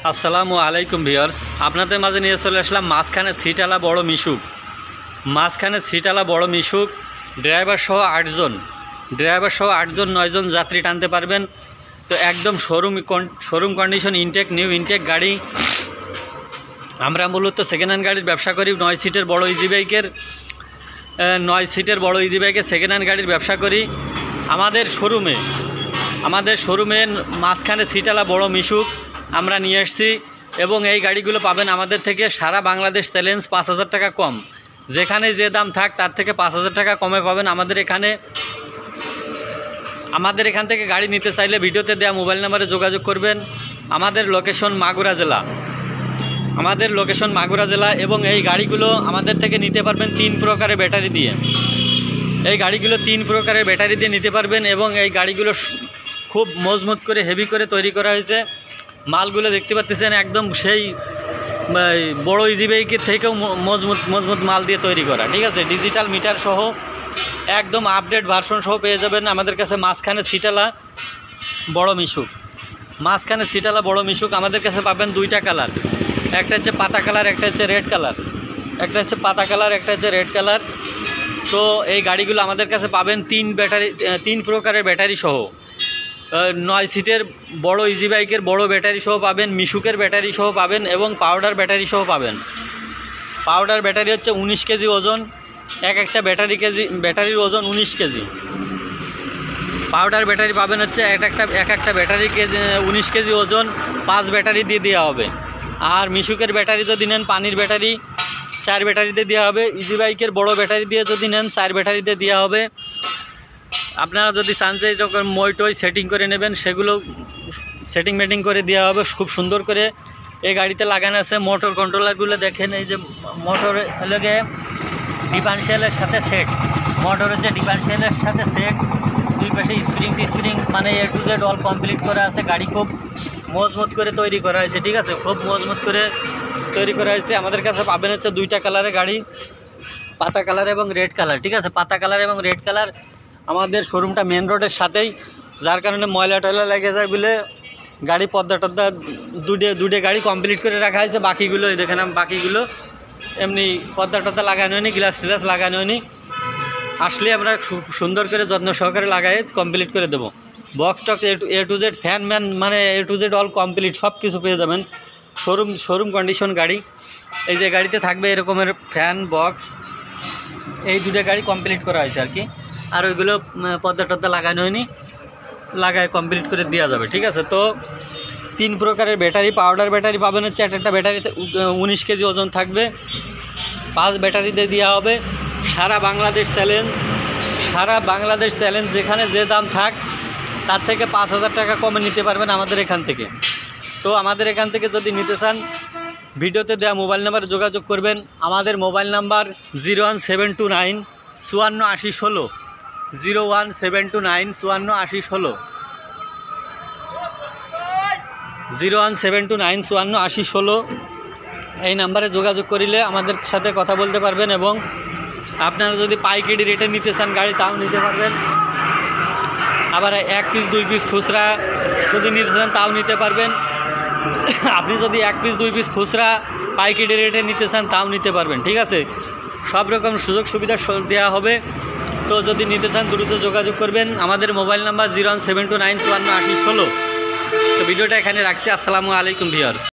আসসালামু আলাইকুম ভিউয়ার্স, আপনাদের মাঝে নিয়ে চলে আসলাম মাঝখানে সিটওয়ালা বড় মিশুক। মাঝখানে সিটওয়ালা বড় মিশুক ড্রাইভার সহ 8জন 9জন যাত্রী টানতে পারবেন। তো একদম showroom condition intact, new intact গাড়ি। আমরা মূলত সেকেন্ড হ্যান্ড গাড়ির ব্যবসা করি। 9 সিটের বড় ইজি বাইকের সেকেন্ড হ্যান্ড গাড়ির ব্যবসা করি। আমাদের শোরুমে মাঝখানে সিটওয়ালা বড় মিশুক আমরা নিয়ে এসেছি এবং এই গাড়িগুলো পাবেন আমাদের থেকে সারা বাংলাদেশ চ্যালেঞ্জ 5,000 টাকা কম। যেখানে যে দাম থাক তার থেকে 5,000 টাকা কমে পাবেন আমাদের এখান থেকে গাড়ি নিতে চাইলে ভিডিওতে দেওয়া মোবাইল নাম্বারে যোগাযোগ করবেন। আমাদের লোকেশন মাগুরা জেলা এবং এই গাড়িগুলো আমাদের থেকে নিতে পারবেন 3 প্রকারের ব্যাটারি দিয়ে। এই গাড়িগুলো 3 প্রকারের ব্যাটারি দিয়ে নিতে পারবেন এবং এই গাড়িগুলো খুব মজবুত করে হেভি করে তৈরি করা হয়েছে। মালগুলো দেখতে পাচ্ছেন একদম সেই বড় ইজি বাইকের থেকেও মজবুত মাল দিয়ে তৈরি করা, ঠিক আছে। ডিজিটাল মিটার সহ একদম আপডেট ভার্সন সহ পেয়ে যাবেন আমাদের কাছে মাঝখানে সিটওয়ালা বড় মিশুক। আমাদের কাছে পাবেন 2টা কালার, একটা হচ্ছে পাতা কালার, একটা হচ্ছে রেড কালার। তো এই গাড়িগুলো আমাদের কাছে পাবেন 3 প্রকারের ব্যাটারি সহ। 9 সিটের বড় ইজি বাইকের বড় ব্যাটারি সহ পাবেন, মিশুকের ব্যাটারি সহ পাবেন এবং পাউডার ব্যাটারি সহ পাবেন। পাউডার ব্যাটারি হচ্ছে 19 কেজি ওজন, একটা ব্যাটারির ওজন 19 কেজি। পাউডার ব্যাটারি পাবেন হচ্ছে একটা ব্যাটারি 19 কেজি ওজন, 5 ব্যাটারি দিয়ে দেওয়া হবে। আর মিশুকের ব্যাটারি যদি নেন, পানির ব্যাটারি 4 ব্যাটারি দিয়ে দেওয়া হবে। ইজি বাইকের বড় ব্যাটারি দিয়ে যদি নেন 4 ব্যাটারি দিয়ে দেওয়া হবে। আপনারা যদি চান যে যখন মই সেটিং করে নেবেন, সেগুলো সেটিং করে দেওয়া হবে খুব সুন্দর করে। এই গাড়িতে লাগানো আছে মোটর কন্ট্রোলারগুলো দেখেন, এই যে মোটর লগে ডিফারেন্সিয়ালের সাথে সেট, মোটর হচ্ছে ডিফারেন্সিয়ালের সাথে সেট, 2 পাশে স্প্রিং মানে A to Z all complete করা আছে। গাড়ি খুব মজবুত করে তৈরি করা হয়েছে, ঠিক আছে, খুব মজবুত করে তৈরি করা হয়েছে। আমাদের কাছে পাবেন হচ্ছে 2টা কালারের গাড়ি, পাতা কালার এবং রেড কালার, ঠিক আছে। পাতা কালার এবং রেড কালার। আমাদের শোরুমটা মেন রোডের সাথেই, যার কারণে ময়লা টয়লা লেগে যায় বলে গাড়ি পর্দা দুটো গাড়ি কমপ্লিট করে রাখা হয়েছে। বাকিগুলো দেখেন, বাকিগুলো এমনি পর্দা লাগানো হয়নি, গ্লাস লাগানো হয়নি। আসলে আমরা সুন্দর করে যত্ন সহকারে লাগাই কমপ্লিট করে দেবো। Box Tux A to Z fan মানে A to Z all complete সব কিছু পেয়ে যাবেন। শোরুম কন্ডিশন গাড়ি। এই যে গাড়িতে থাকবে এরকমের ফ্যান বক্স, এই 2টা গাড়ি কমপ্লিট করা হয়েছে আর কি। আর ওইগুলো পর্দা লাগানো হয়নি, লাগায় কমপ্লিট করে দেওয়া যাবে, ঠিক আছে। তো 3 প্রকারের ব্যাটারি, পাউডার ব্যাটারি পাবেন হচ্ছে একটা ব্যাটারিতে 19 কেজি ওজন থাকবে, 5 ব্যাটারি দিয়ে দেওয়া হবে। সারা বাংলাদেশ চ্যালেঞ্জ, যেখানে যে দাম থাক তার থেকে 5,000 টাকা কমে নিতে পারবেন আমাদের এখান থেকে। তো আমাদের এখান থেকে যদি নিতে চান ভিডিওতে দেওয়া মোবাইল নাম্বারে যোগাযোগ করবেন। আমাদের মোবাইল নাম্বার 01729 54 80 16, 01729 54 80 16, 01729 54 80 16। এই নাম্বারে যোগাযোগ করিলে আমাদের সাথে কথা বলতে পারবেন এবং আপনারা যদি পাইকারি রেটে নিতে চান গাড়ি তাও নিতে পারবেন। আবার 1 পিস 2 পিস খুচরা যদি নিতে চান তাও নিতে পারবেন। আপনি যদি 1 পিস 2 পিস খুচরা পাইকারি রেটে নিতে চান তাও নিতে পারবেন, ঠিক আছে। সব রকম সুযোগ সুবিধা দেওয়া হবে। তো যদি নিতে চান দ্রুত যোগাযোগ করবেন। আমাদের মোবাইল নাম্বার 01729 54 80 16। তো ভিডিওটা এখানে রাখছি। আসসালামু আলাইকুম ভিউয়ার্স।